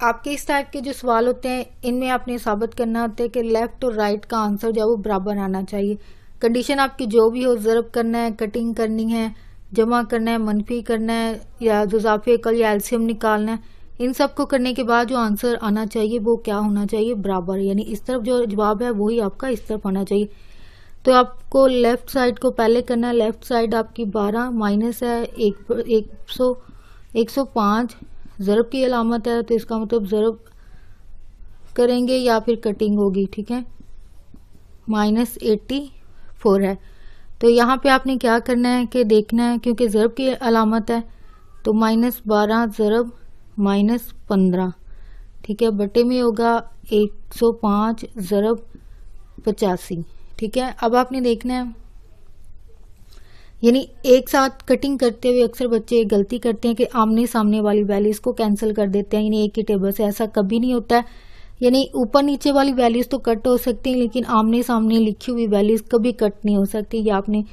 आपके इस टाइप के जो सवाल होते हैं इनमें आपने साबित करना होता है कि लेफ्ट और राइट का आंसर जो है वो बराबर आना चाहिए। कंडीशन आपकी जो भी हो, ज़रब करना है, कटिंग करनी है, जमा करना है, मनफी करना है, या जुज़ाफ़े कल या एलसीएम निकालना है, इन सब को करने के बाद जो आंसर आना चाहिए वो क्या होना चाहिए, बराबर। यानी इस तरफ जो जवाब है वही आपका इस तरफ आना चाहिए। तो आपको लेफ्ट साइड को पहले करना है। लेफ्ट साइड आपकी 12 माइनस है 105, ज़रब की अलामत है तो इसका मतलब ज़रब करेंगे या फिर कटिंग होगी, ठीक है, -84 है। तो यहाँ पे आपने क्या करना है कि देखना है, क्योंकि ज़रब की अलामत है तो -12 ज़रब -15, ठीक है, बटे में होगा 105 ज़रब 85, ठीक है। अब आपने देखना है, यानी एक साथ कटिंग करते हुए अक्सर बच्चे गलती करते हैं कि आमने सामने वाली वैल्यूज को कैंसिल कर देते हैं, यानी एक ही टेबल से। ऐसा कभी नहीं होता है, यानी ऊपर नीचे वाली वैल्यूज तो कट हो सकती हैं लेकिन आमने सामने लिखी हुई वैल्यूज कभी कट नहीं हो सकती। ये आपने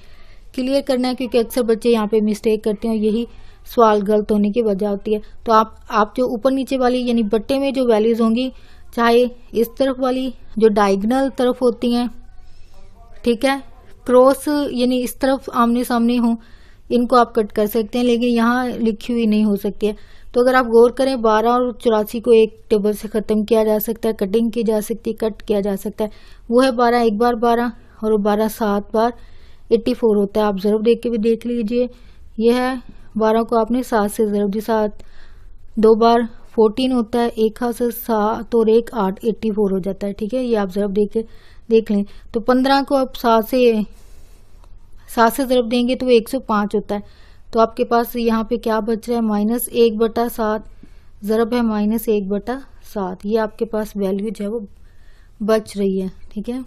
क्लियर करना है, क्योंकि अक्सर बच्चे यहाँ पे मिस्टेक करते हैं और यही सवाल गलत होने की वजह होती है। तो आप जो ऊपर नीचे वाली यानी बट्टे में जो वैल्यूज होंगी, चाहे इस तरफ वाली जो डायगोनल तरफ होती हैं, ठीक है, क्रॉस यानी इस तरफ आमने सामने हो, इनको आप कट कर सकते हैं, लेकिन यहाँ लिखी हुई नहीं हो सकती है। तो अगर आप गौर करें 12 और 84 को एक टेबल से खत्म किया जा सकता है, कटिंग की जा सकती है, कट किया जा सकता है। वो है 12 एक बार 12 और 12 7 बार 84 होता है। आप ज़रब देख के भी देख लीजिए, यह है 12 को आपने 7 से ज़रब दी, 7 2 बार 14 होता है, एक हाथ से 7 और 1 8 84 हो जाता है, ठीक है। ये आप ज़रब देख लें। तो 15 को आप 7 से ज़रब देंगे तो वो 105 होता है। तो आपके पास यहाँ पे क्या बच रहा है, -1/7, ज़रब है -1/7। ये आपके पास वैल्यू जो है वो बच रही है, ठीक है,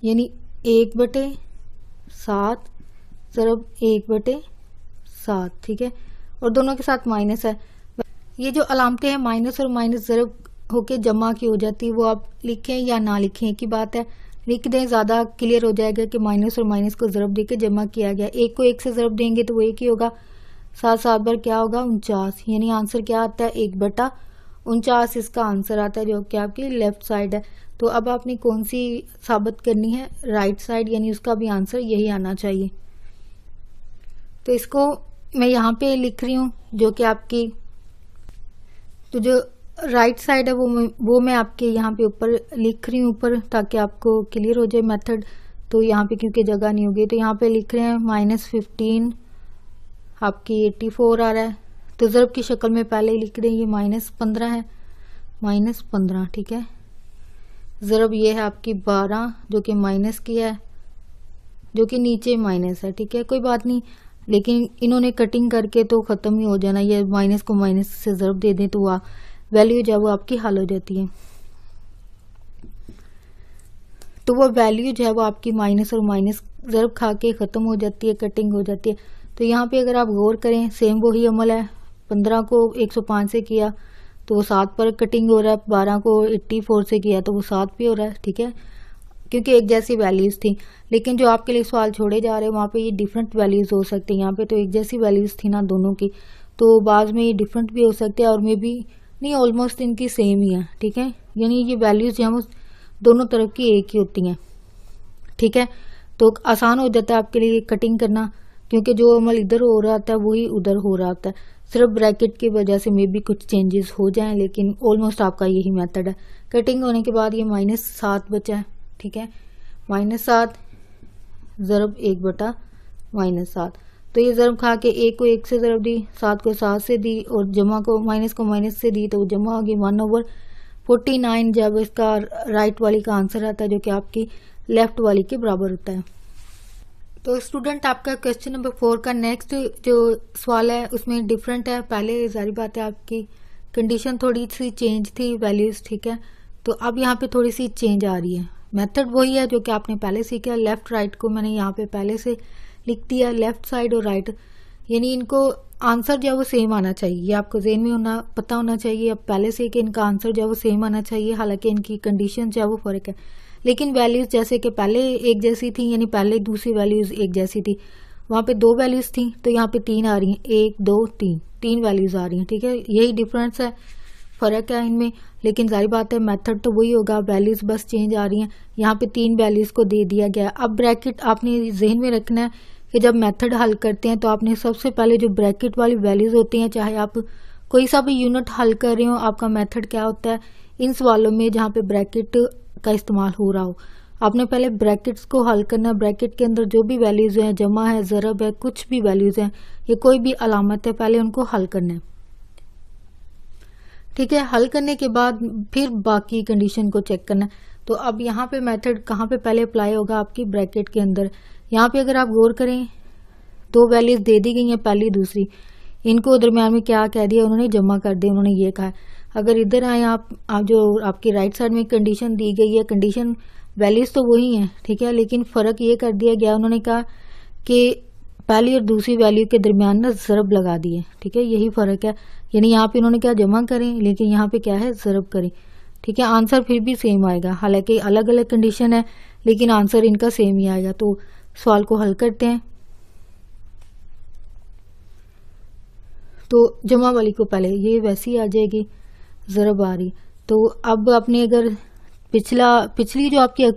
यानी 1/7 ज़रब 1/7, ठीक है, और दोनों के साथ माइनस है। ये जो अलामतें हैं माइनस और माइनस ज़रब होके जमा की हो जाती है, वो आप लिखें या ना लिखें एक ही बात है, लिख दें, ज़्यादा क्लियर हो जाएगा कि माइनस और माइनस को ज़रब देके जमा किया गया। एक को एक से ज़रब देंगे तो वो एक ही होगा, 7 7 बार क्या होगा 49, यानी आंसर क्या आता है 1/49 इसका आंसर आता है, जो कि आपकी लेफ्ट साइड है। तो अब आपने कौन सी साबित करनी है, राइट साइड, यानी उसका भी आंसर यही आना चाहिए। तो इसको मैं यहाँ पे लिख रही हूँ, जो कि आपकी तो जो राइट साइड है वो मैं आपके यहाँ पे ऊपर लिख रही हूँ ऊपर, ताकि आपको क्लियर हो जाए मेथड। तो यहाँ पे क्योंकि जगह नहीं होगी तो यहाँ पे लिख रहे हैं -15 आपकी 84 आ रहा है, तो ज़रब की शक्ल में पहले ही लिख रहे हैं, ये -15 है, -15, ठीक है। ज़रब ये है आपकी 12 जो कि माइनस की है, जो कि नीचे माइनस है, ठीक है, कोई बात नहीं, लेकिन इन्होंने कटिंग करके तो ख़त्म ही हो जाना, ये माइनस को माइनस से ज़रब दे दें तो वैल्यू जो है वो आपकी हल हो जाती है। तो वो वैल्यू जो है वो आपकी माइनस और माइनस ज़रब खा के ख़त्म हो जाती है, कटिंग हो जाती है। तो यहाँ पे अगर आप गौर करें सेम वही अमल है, 15 को 105 से किया तो वो 7 पर कटिंग हो रहा है, 12 को 84 से किया तो वो 7 पे हो रहा है, ठीक है, क्योंकि एक जैसी वैल्यूज़ थी। लेकिन जो आपके लिए सवाल छोड़े जा रहे हैं वहाँ पे ये डिफरेंट वैल्यूज़ हो सकती हैं, यहाँ पे तो एक जैसी वैल्यूज़ थी ना दोनों की, तो बाद में ये डिफरेंट भी हो सकते हैं और मे बी नहीं, ऑलमोस्ट इनकी सेम ही है, ठीक है, यानी ये वैल्यूज़ जो है दोनों तरफ की एक ही होती हैं, ठीक है। तो आसान हो जाता है आपके लिए कटिंग करना, क्योंकि जो अमल इधर हो रहा होता है वही उधर हो रहा होता है, सिर्फ ब्रैकेट की वजह से मे बी कुछ चेंजेस हो जाएं, लेकिन ऑलमोस्ट आपका यही मेथड है। कटिंग होने के बाद ये -7 बचा है, ठीक है, -7 ज़रब 1/-7, तो ये ज़रब खा के 1 को 1 से ज़रब दी, 7 को 7 से दी और जमा को माइनस से दी, तो जमा होगी 1/49, जब इसका राइट वाली का आंसर आता है जो कि आपकी लेफ्ट वाली के बराबर होता है। तो स्टूडेंट आपका क्वेश्चन नंबर 4 का नेक्स्ट जो सवाल है उसमें डिफरेंट है। पहले जारी बात है आपकी कंडीशन थोड़ी सी चेंज थी वैल्यूज, ठीक है। तो अब यहाँ पे थोड़ी सी चेंज आ रही है। मेथड वही है जो कि आपने पहले सीखा। लेफ्ट राइट को मैंने यहाँ पे पहले से लिख दिया, लेफ्ट साइड और राइट, यानी इनको आंसर जो है वो सेम आना चाहिए। ये आपको ज़हन में पता होना चाहिए अब पहले से कि इनका आंसर जो है वो सेम आना चाहिए। हालांकि इनकी कंडीशन जो है वो फर्क है, लेकिन वैल्यूज जैसे कि पहले एक जैसी थी, यानी पहले दूसरी वैल्यूज एक जैसी थी, वहां पे 2 वैल्यूज थी तो यहाँ पे 3 आ रही हैं, 1 2 3, 3 वैल्यूज आ रही हैं, ठीक है। यही डिफरेंस है, फर्क है इनमें। लेकिन जाहिर बात है मेथड तो वही होगा, वैल्यूज बस चेंज आ रही हैं। यहाँ पे 3 वैल्यूज को दे दिया गया। अब ब्रैकेट आपने जहन में रखना है कि जब मेथड हल करते हैं तो आपने सबसे पहले जो ब्रैकेट वाली वैल्यूज होती हैं, चाहे आप कोई सा भी यूनिट हल कर रहे हो, आपका मेथड क्या होता है इन सवालों में जहाँ पे ब्रैकेट का इस्तेमाल हो रहा हो, आपने पहले ब्रैकेट्स को हल करना। ब्रैकेट के अंदर जो भी वैल्यूज हैं, जमा है, ज़रब है, कुछ भी वैल्यूज हैं, ये कोई भी अलामत है, पहले उनको हल करना है, ठीक है। हल करने के बाद फिर बाकी कंडीशन को चेक करना है। तो अब यहाँ पे मेथड कहाँ पे पहले अप्लाई होगा, आपकी ब्रैकेट के अंदर। यहाँ पे अगर आप गौर करें 2 वैल्यूज दे दी गई हैं, पहली दूसरी, इनको दरम्यान में क्या कह दिया उन्होंने, जमा कर दिया, उन्होंने ये कहा। अगर इधर आए आप जो आपकी राइट साइड में कंडीशन दी गई है, कंडीशन वैल्यूज तो वही हैं, ठीक है, लेकिन फर्क ये कर दिया गया, उन्होंने कहा कि पहली और दूसरी वैल्यू के दरमियान ना ज़रब लगा दिए, ठीक है, यही फर्क है। यानी यहाँ पे इन्होंने क्या जमा करें, लेकिन यहाँ पे क्या है ज़रब करें, ठीक है। आंसर फिर भी सेम आएगा, हालांकि अलग अलग कंडीशन है लेकिन आंसर इनका सेम ही आएगा। तो सवाल को हल करते हैं। तो जमा वाली को पहले ये वैसी आ जाएगी, ज़रब आ रही। तो अब आपने अगर पिछली जो आपकी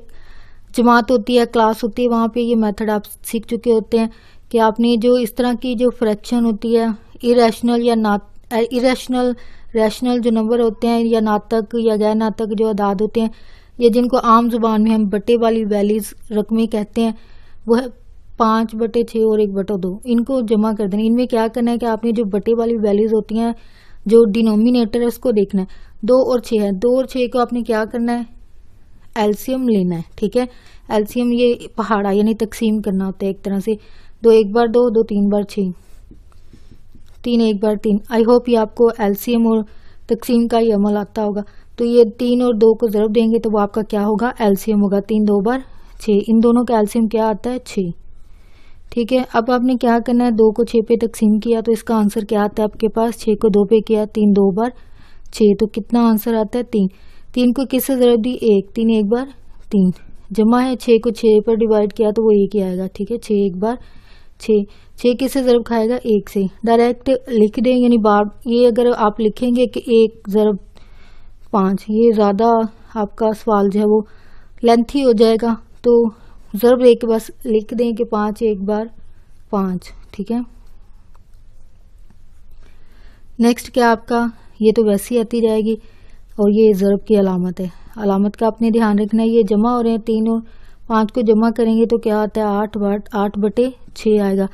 जमात होती है, क्लास होती है, वहाँ पे ये मेथड आप सीख चुके होते हैं कि आपने जो इस तरह की जो फ्रैक्शन होती है, इरेशनल या इरेशनल रैशनल जो नंबर होते हैं, या नातक या गैर नातक जो अदाद होते हैं, या जिनको आम जुबान में हम बटे वाली वैल्यूज रकमें कहते हैं, वो है 5/6 और 1/2। इनको जमा कर देना। इनमें क्या करना है कि आपने जो बटे वाली वैल्यूज होती हैं, जो डिनोमिनेटर है उसको देखना है। 2 और 6 है, 2 और 6 को आपने क्या करना है, एलसीएम लेना है, ठीक है। एलसीएम ये पहाड़ा यानी तकसीम करना होता है एक तरह से। 2 1 बार 2, 2 3 बार 6, 3 1 बार 3। आई होप ये आपको एलसीएम और तकसीम का ही अमल आता होगा। तो ये 3 और 2 को ज़रब देंगे तो वो आपका क्या होगा, एलसीएम होगा। 3 2 बार 6, इन दोनों का एलसीएम क्या आता है, 6, ठीक है। अब आपने क्या करना है, 2 को 6 पे तकसीम किया तो इसका आंसर क्या आता है आपके पास, 6 को 2 पे किया, 3 2 बार 6, तो कितना आंसर आता है 3। 3 को किससे ज़रब दी, 1, 3 1 बार 3, जमा है 6 को 6 पर डिवाइड किया तो वो 1 ही आएगा, ठीक है। 6 1 बार 6, 6 किससे ज़रब खाएगा, 1 से। डायरेक्ट लिख दें, यानी बार ये अगर आप लिखेंगे कि 1 ज़रब 5, ये ज़्यादा आपका सवाल जो है वो लेंथी हो जाएगा। तो ज़रब एक बस लिख दें कि 5 1 बार 5, ठीक है। नेक्स्ट क्या आपका, ये तो वैसी आती जाएगी, और ये ज़रब की अलामत है। अलामत का आपने ध्यान रखना है, ये जमा हो रहे हैं, 3 और 5 को जमा करेंगे तो क्या आता है, 8/6 आएगा।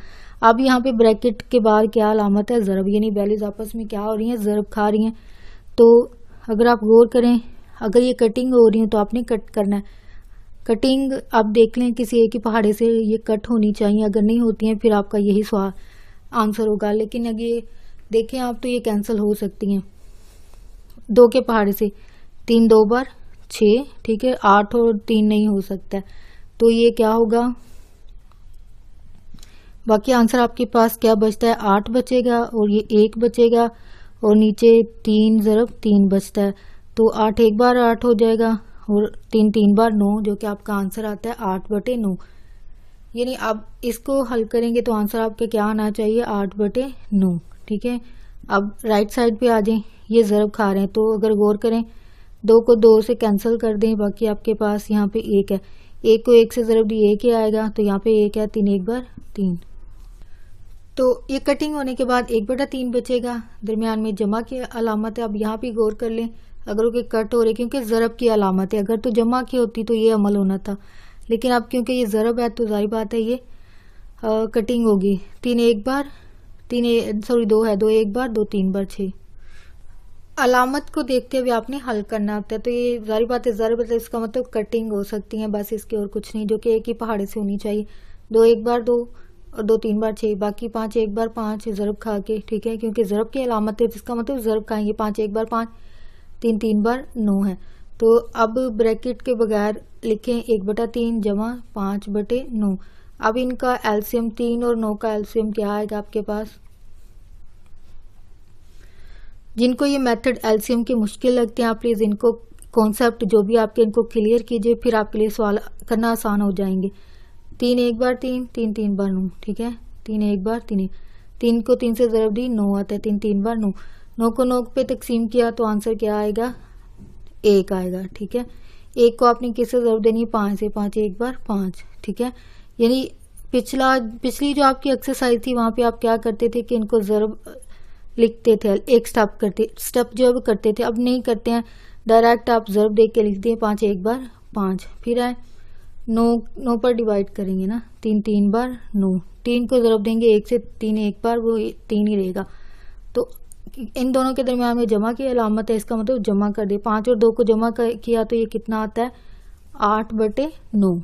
अब यहाँ पे ब्रैकेट के बाद क्या अलामत है, ज़रब, यानी वैल्यूज आपस में क्या हो रही हैं, ज़रब खा रही हैं। तो अगर आप गौर करें, अगर ये कटिंग हो रही है तो आपने कट करना है। कटिंग आप देख लें किसी एक ही पहाड़े से ये कट होनी चाहिए, अगर नहीं होती हैं फिर आपका यही सवाल आंसर होगा। लेकिन अगर ये देखें आप तो ये कैंसिल हो सकती हैं 2 के पहाड़े से। 3 2 बार 6, ठीक है, 8 और 3 नहीं हो सकता है, तो ये क्या होगा, बाकी आंसर आपके पास क्या बचता है, 8 बचेगा और ये 1 बचेगा और नीचे 3 ज़रब 3 बचता है। तो 8 1 बार 8 हो जाएगा और 3 3 बार 9, जो कि आपका आंसर आता है 8/9। यानी अब इसको हल करेंगे तो आंसर आपका क्या आना चाहिए, 8/9, ठीक है। अब राइट साइड पे आ जाएं, ये ज़रब खा रहे हैं तो अगर गौर करें 2 को 2 से कैंसिल कर दें, बाकी आपके पास यहाँ पे 1 है, 1 को 1 से ज़रब दी 1 ही आएगा, तो यहाँ पे 1 है, 3 1 बार 3। तो ये कटिंग होने के बाद 1/3 बचेगा, दरमियान में जमा की अलामत है। अब यहाँ पे गौर कर लें, अगर वो कट हो रहे क्योंकि ज़रब की अलामत है, अगर तो जमा की होती तो ये अमल होना था, लेकिन अब क्योंकि ये ज़रब है तो जाहिर बात है ये कटिंग होगी। 3 1 बार 2 है, 2 1 बार 2 3 बार 6। अलामत को देखते हुए आपने हल करना होता है, तो ये जाहिर बात है ज़रब है, इसका मतलब कटिंग हो सकती है बस, इसके और कुछ नहीं, जो कि एक ही पहाड़े से होनी चाहिए। 2 1 बार 2 और 2 3 बार 6, बाकी 5 1 बार 5 ज़रब खा के, ठीक है, क्योंकि ज़रब की अलामत है जिसका मतलब ज़रब खाएंगे। 5 1 बार 5, 3 3 बार 9 है। तो अब ब्रैकेट के बगैर लिखें 1/3 जमा 5/9। अब इनका एलसीएम 3 और 9 का एलसीएम क्या आएगा आपके पास। जिनको ये मेथड एलसीएम के मुश्किल लगते हैं आप प्लीज़ इनको कॉन्सेप्ट जो भी आपके इनको क्लियर कीजिए, फिर आपके लिए सवाल करना आसान हो जाएंगे। 3 1 बार 3, 3 3 बार 9, ठीक है। 3 1 बार 3, 3 को 3 से ज़रब दी 9 आता है। 3 3 बार 9, 9 को 9 पे तकसीम किया तो आंसर क्या आएगा, 1 आएगा, ठीक है। 1 को आपने किससे ज़रब देनी है, 5 से। 5 1 बार 5, ठीक है। यानी पिछली जो आपकी एक्सरसाइज थी वहां पे आप क्या करते थे कि इनको ज़रब लिखते थे, एक स्टेप जो अब करते थे, अब नहीं करते हैं, डायरेक्ट आप ज़रब देख के लिख दिए 5 1 बार 5। फिर है 9 पर डिवाइड करेंगे ना, 3 3 बार 9, 3 को ज़रब देंगे 1 से, 3 1 बार वो 3 ही रहेगा। तो इन दोनों के दरमियान में जमा की अलामत है, इसका मतलब जमा कर दे। 5 और 2 को जमा किया तो ये कितना आता है, 8/9,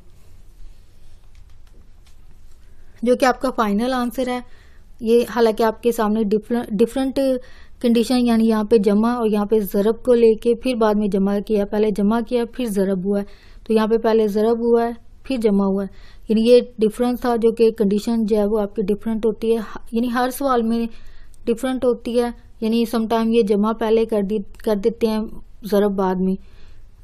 जो कि आपका फाइनल आंसर है। ये हालांकि आपके सामने डिफरेंट कंडीशन, यानी यहाँ पे जमा और यहाँ पे ज़रब को लेके फिर बाद में जमा किया, पहले जमा किया फिर ज़रब हुआ है। तो यहाँ पे पहले ज़रब हुआ है फिर जमा हुआ है, यानी ये डिफरेंस था, जो कि कंडीशन जो है वो आपकी डिफरेंट होती है, यानी हर सवाल में डिफरेंट होती है। यानी समटाइम ये जमा पहले कर देते हैं, ज़रब बाद में,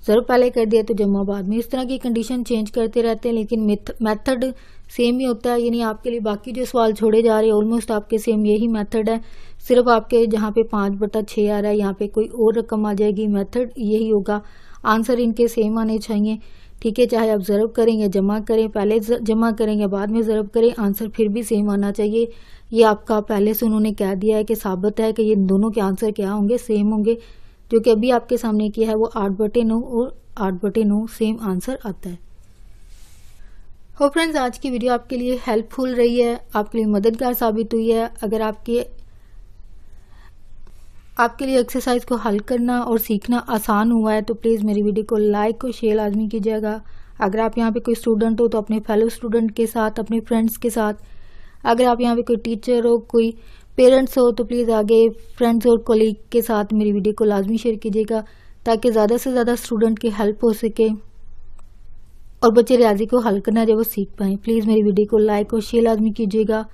ज़रब पहले कर दिया तो जमा बाद में, इस तरह की कंडीशन चेंज करते रहते हैं, लेकिन मेथड सेम ही होता है। यानी आपके लिए बाकी जो सवाल छोड़े जा रहे हैं ऑलमोस्ट आपके सेम यही मेथड है, सिर्फ आपके जहाँ पे 5/6 आ रहा है यहाँ पे कोई और रकम आ जाएगी, मेथड यही होगा। आंसर इनके सेम आने चाहिए, ठीक है। चाहे आप ज़रब करें या जमा करें, पहले जमा करें या बाद में ज़रब करें, आंसर फिर भी सेम आना चाहिए। ये आपका पहले से उन्होंने कह दिया है कि साबित है कि ये दोनों के आंसर क्या होंगे, सेम होंगे। जो कि अभी आपके सामने किया है वो 8/9 और 8/9 सेम आंसर आता है। हो फ्रेंड्स, आज की वीडियो आपके लिए हेल्पफुल रही है, आपके लिए मददगार साबित हुई है। अगर आपके लिए एक्सरसाइज को हल करना और सीखना आसान हुआ है तो प्लीज़ मेरी वीडियो को लाइक और शेयर लाजमी कीजिएगा। अगर आप यहाँ पे कोई स्टूडेंट हो तो अपने फेलो स्टूडेंट के साथ, अपने फ्रेंड्स के साथ, अगर आप यहाँ पे कोई टीचर हो, कोई पेरेंट्स हो तो प्लीज़ आगे फ्रेंड्स और कोलीग के साथ मेरी वीडियो को लाजमी शेयर कीजिएगा, ताकि ज़्यादा से ज़्यादा स्टूडेंट की हेल्प हो सके और बच्चे रियाजी को हल करना जब वो सीख पाएँ। प्लीज़ मेरी वीडियो को लाइक और शेयर लाजमी कीजिएगा।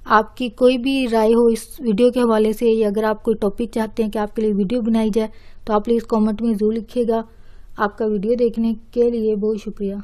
आपकी कोई भी राय हो इस वीडियो के हवाले से, या अगर आप कोई टॉपिक चाहते हैं कि आपके लिए वीडियो बनाई जाए तो आप प्लीज़ कमेंट में ज़रूर लिखिएगा। आपका वीडियो देखने के लिए बहुत शुक्रिया।